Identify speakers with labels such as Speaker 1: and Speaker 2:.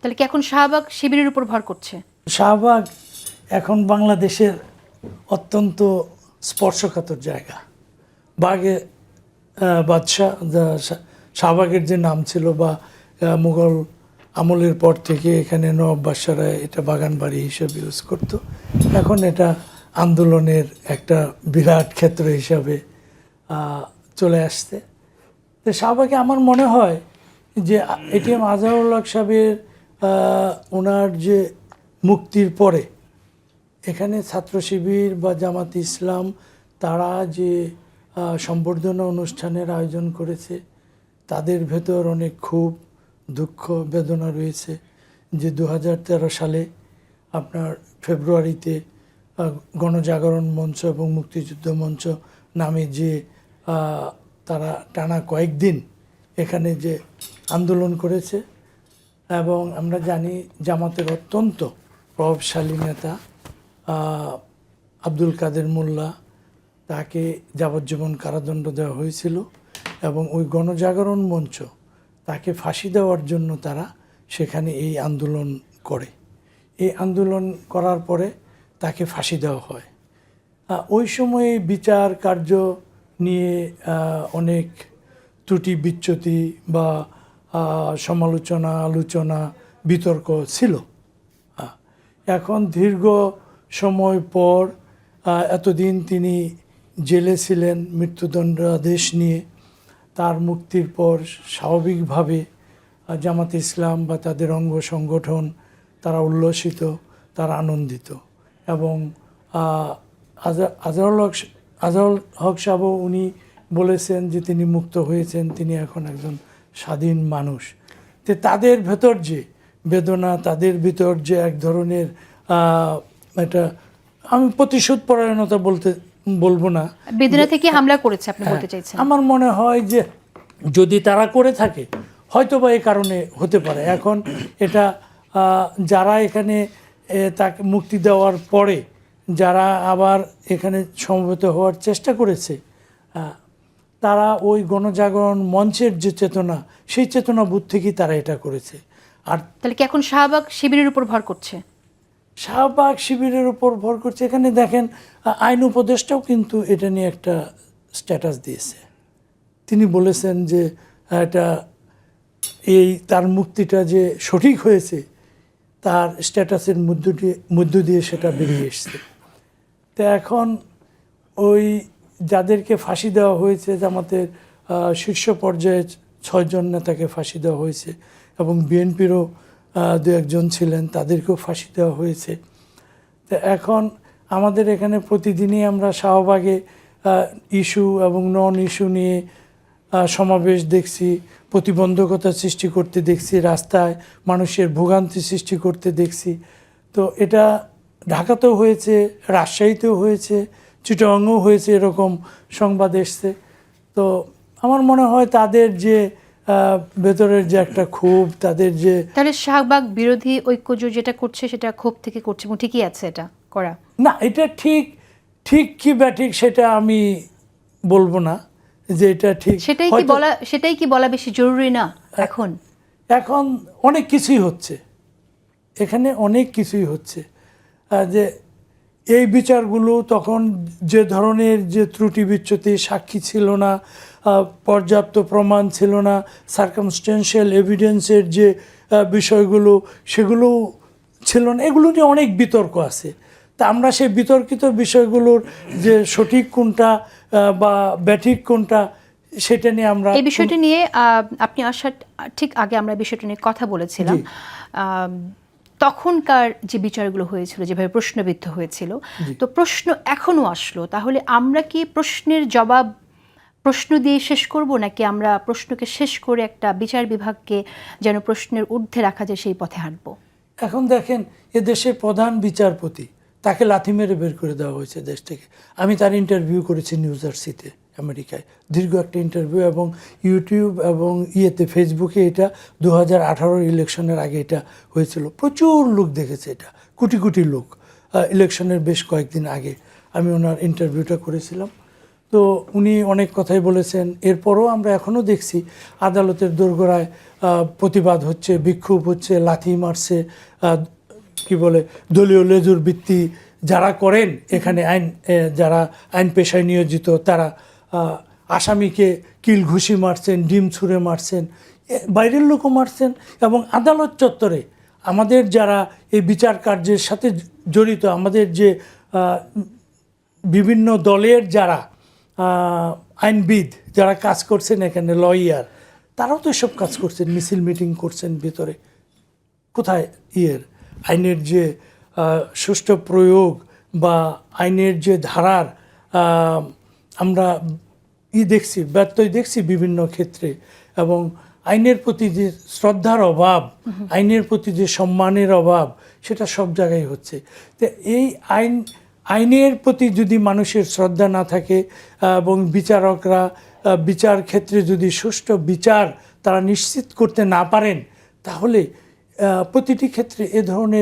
Speaker 1: তাহলে কি এখন শাহবাগ শিবিরের উপর ভর করছে?
Speaker 2: শাহবাগ এখন বাংলাদেশের অত্যন্ত স্পর্শকাতর জায়গা। বাগে বাদশাহ শাহবাগের যে নাম ছিল বা মুঘল আমলের পর থেকে এখানে নবাব বাদশাহরা এটা বাগান বাড়ি হিসেবে ইউজ করতো। এখন এটা আন্দোলনের একটা বিরাট ক্ষেত্র হিসাবে চলে আসছে। তো শাহবাগে আমার মনে হয় যে এটিএম আজহারুল হক সাহেবের ওনার যে মুক্তির পরে এখানে ছাত্র শিবির বা জামাত ইসলাম তারা যে সম্বর্ধনা অনুষ্ঠানের আয়োজন করেছে, তাদের ভেতর অনেক ক্ষোভ দুঃখ বেদনা রয়েছে যে 2013 সালে আপনার ফেব্রুয়ারিতে গণজাগরণ মঞ্চ এবং মুক্তিযুদ্ধ মঞ্চ নামে যে তারা টানা কয়েকদিন এখানে যে আন্দোলন করেছে, এবং আমরা জানি জামাতের অত্যন্ত প্রভাবশালী নেতা আব্দুল কাদের মোল্লা, তাকে যাবজ্জীবন কারাদণ্ড দেওয়া হয়েছিল এবং ওই গণজাগরণ মঞ্চ তাকে ফাঁসি দেওয়ার জন্য তারা সেখানে এই আন্দোলন করে। এই আন্দোলন করার পরে তাকে ফাঁসি দেওয়া হয়। ওই সময়ে বিচার কার্য নিয়ে অনেক ত্রুটি বিচ্যুতি বা সমালোচনা আলোচনা বিতর্ক ছিল। এখন দীর্ঘ সময় পর এতদিন তিনি জেলে ছিলেন মৃত্যুদণ্ডাদেশ নিয়ে, তার মুক্তির পর স্বাভাবিকভাবে জামাত ইসলাম বা তাদের অঙ্গ সংগঠন তারা উল্লসিত, তারা আনন্দিত, এবং আজহারুল হক সাহেবও উনি বলেছেন যে তিনি মুক্ত হয়েছেন, তিনি এখন একজন স্বাধীন মানুষ। তো তাদের ভেতর যে বেদনা, তাদের ভিতর যে এক ধরনের এটা আমি প্রতিশোধ পরায়ণতা বলবো না,
Speaker 1: বেদনা থেকে হামলা করেছে আপনি বলতে চাইছেন?
Speaker 2: আমার মনে হয় যে যদি তারা করে থাকে হয়তো বা এই কারণে হতে পারে। এখন এটা যারা এখানে তাকে মুক্তি দেওয়ার পরে যারা আবার এখানে সমবেত হওয়ার চেষ্টা করেছে, তারা ওই গণজাগরণ মঞ্চের যে চেতনা, সেই চেতনাবোধ থেকেই তারা এটা করেছে। আর
Speaker 1: তাহলে কি এখন শাহবাগ শিবিরের উপর ভর করছে?
Speaker 2: শাহবাগ শিবিরের উপর ভর করছে। এখানে দেখেন আইন উপদেষ্টাও কিন্তু এটা নিয়ে একটা স্ট্যাটাস দিয়েছে। তিনি বলেছেন যে এটা তার মুক্তিটা যে সঠিক হয়েছে তার স্ট্যাটাসের মধ্য দিয়ে সেটা বেরিয়ে এসছে। তো এখন ওই যাদেরকে ফাঁসি দেওয়া হয়েছে, জামাতের শীর্ষ পর্যায়ে 6 জন নেতাকে ফাঁসি দেওয়া হয়েছে এবং বিএনপিরও 2-1 জন ছিলেন, তাদেরকেও ফাঁসি দেওয়া হয়েছে। তো এখন আমাদের এখানে প্রতিদিনই আমরা শাহবাগে ইস্যু এবং নন ইস্যু নিয়ে সমাবেশ দেখছি, প্রতিবন্ধকতা সৃষ্টি করতে দেখছি, রাস্তায় মানুষের ভোগান্তি সৃষ্টি করতে দেখছি। তো এটা ঢাকাতেও হয়েছে, রাজশাহীতেও হয়েছে, চিটাগাংও হয়েছে, এরকম সংবাদ এসছে। তো আমার মনে হয় তাদের যে ভেতরের যে একটা ক্ষোভ, তাদের যে
Speaker 1: তাহলে শাহবাগ বিরোধী ঐক্যজোট যেটা করছে সেটা ক্ষোভ থেকে করছে এবং ঠিকই আছে এটা করা।
Speaker 2: না, এটা ঠিক কি ব্যাঠিক সেটা আমি বলবো না যে এটা ঠিক।
Speaker 1: সেটাই কি বলা বেশি জরুরি না এখন?
Speaker 2: এখন অনেক কিছুই হচ্ছে, এখানে অনেক কিছুই হচ্ছে। যে এই বিচারগুলো তখন যে ধরনের যে ত্রুটি বিচ্যুতি, সাক্ষী ছিল না, পর্যাপ্ত প্রমাণ ছিল না, সার্কামস্টেন্সিয়াল এভিডেন্সের যে বিষয়গুলো সেগুলো ছিল না, এগুলো নিয়ে অনেক বিতর্ক আছে। তা আমরা সেই বিতর্কিত বিষয়গুলোর যে সঠিক কোনটা বা ব্যাঠিক কোনটা সেটা নিয়ে আমরা
Speaker 1: এই বিষয়টি নিয়ে আপনি আসার ঠিক আগে আমরা বিষয়টি নিয়ে কথা বলেছিলাম। তখনকার যে বিচারগুলো হয়েছিল, যেভাবে প্রশ্নবিদ্ধ হয়েছিল, তো প্রশ্ন এখনো আসলো, তাহলে আমরা কি প্রশ্নের জবাব প্রশ্ন দিয়ে শেষ করব, নাকি আমরা প্রশ্নকে শেষ করে একটা বিচার বিভাগকে যেন প্রশ্নের ঊর্ধ্বে রাখা যায় সেই পথে হাঁটবো?
Speaker 2: এখন দেখেন এদেশের প্রধান বিচারপতি, তাকে লাথি মেরে বের করে দেওয়া হয়েছে দেশ থেকে। আমি তার ইন্টারভিউ করেছি নিউ জার্সিতে, আমেরিকায়, দীর্ঘ একটা ইন্টারভিউ, এবং ইউটিউব এবং ফেসবুকে এটা 2018 ইলেকশনের আগে এটা হয়েছিল। প্রচুর লোক দেখেছে এটা, কোটি লোক। ইলেকশনের বেশ কয়েকদিন আগে আমি ওনার ইন্টারভিউটা করেছিলাম। তো উনি অনেক কথাই বলেছেন। এরপরও আমরা এখনও দেখছি আদালতের দোরগোড়ায় প্রতিবাদ হচ্ছে, বিক্ষোভ হচ্ছে, লাথি মারছে, কি বলে দলীয় লেজুর বৃত্তি যারা করেন এখানে যারা আইন পেশায় নিয়োজিত তারা আসামিকে কিল ঘুষি মারছেন, ডিম ছুঁড়ে মারছেন, বাইরের লোকও মারছেন। এবং আদালত চত্বরে আমাদের যারা এই বিচার কার্যের সাথে জড়িত, আমাদের যে বিভিন্ন দলের যারা আইনবিদ যারা কাজ করছেন এখানে, লয়ার, তারাও তো এসব কাজ করছেন, মিছিল মিটিং করছেন ভিতরে। কোথায় আইনের যে সুষ্ঠু প্রয়োগ বা আইনের যে ধারার আমরা দেখছি, ব্যত্যয় দেখছি বিভিন্ন ক্ষেত্রে। এবং আইনের প্রতি যে শ্রদ্ধার অভাব, আইনের প্রতি যে সম্মানের অভাব, সেটা সব জায়গায় হচ্ছে। তো এই আইনের প্রতি যদি মানুষের শ্রদ্ধা না থাকে এবং বিচারকরা বিচার ক্ষেত্রে যদি সুষ্ঠু বিচার তারা নিশ্চিত করতে না পারেন, তাহলে প্রতিটি ক্ষেত্রে এ ধরনের